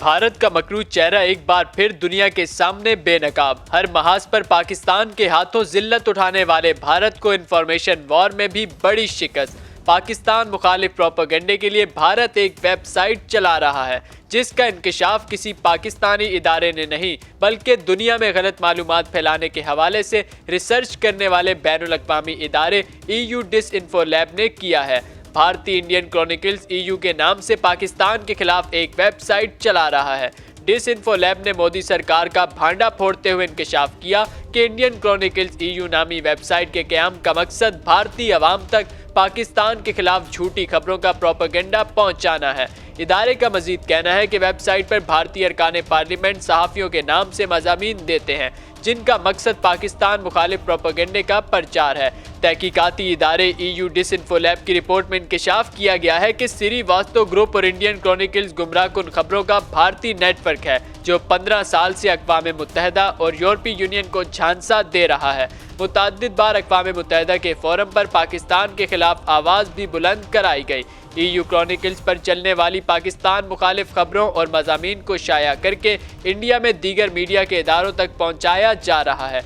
भारत का मकरू चेहरा एक बार फिर दुनिया के सामने बेनकाब। हर महाज पर पाकिस्तान के हाथों जिल्लत उठाने वाले भारत को इंफॉर्मेशन वॉर में भी बड़ी शिकस्त। पाकिस्तान मुखालिफ प्रोपेगेंडे के लिए भारत एक वेबसाइट चला रहा है जिसका इंकशाफ किसी पाकिस्तानी इदारे ने नहीं बल्कि दुनिया में गलत मालूमात फैलाने के हवाले से रिसर्च करने वाले बैनुल अक़वामी इदारे EU डिसइंफो लैब ने किया है। भारतीय इंडियन क्रॉनिकल्स EU के नाम से पाकिस्तान के खिलाफ एक वेबसाइट चला रहा है। डिसइंफो लैब ने मोदी सरकार का भांडा फोड़ते हुए इंकशाफ किया कि इंडियन क्रॉनिकल्स EU नामी वेबसाइट के क़याम का मकसद भारतीय अवाम तक पाकिस्तान के खिलाफ झूठी खबरों का प्रोपेगेंडा पहुंचाना है। इदारे का मजीद कहना है कि वेबसाइट पर भारतीय अरकान पार्लियामेंट सहाफ़ियों के नाम से मज़ामीन देते हैं जिनका मकसद पाकिस्तान मुखालिफ प्रोपेगेंडे का प्रचार है। तहकीकाती इदारे EU डिसइंफो लैब की रिपोर्ट में इंकशाफ किया गया है कि श्रीवास्तव ग्रुप और इंडियन क्रॉनिकल्स गुमराहकुन खबरों का भारतीय नेटवर्क है जो 15 साल से अक़वाम मुत्तहिदा और यूरोपीय यूनियन को झांसा दे रहा है। मुतअद्दिद बार अक़वाम मुत्तहिदा के फोरम पर पाकिस्तान के खिलाफ आवाज़ भी बुलंद कराई गई। EU क्रॉनिकल्स पर चलने वाली पाकिस्तान मुखालिफ खबरों और मज़ामीन को शाया करके इंडिया में दीगर मीडिया के इदारों तक पहुँचाया जा रहा है।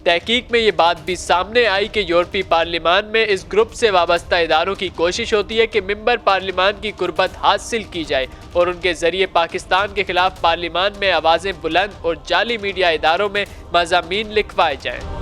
तहकीक में ये बात भी सामने आई कि यूरोपीय पार्लियामान में इस ग्रुप से वाबस्ता इदारों की कोशिश होती है कि मेंबर पार्लियामान की कुर्बत हासिल की जाए और उनके ज़रिए पाकिस्तान के खिलाफ पार्लियामान में आवाज़ें बुलंद और जाली मीडिया इदारों में मज़ामीन लिखवाए जाएँ।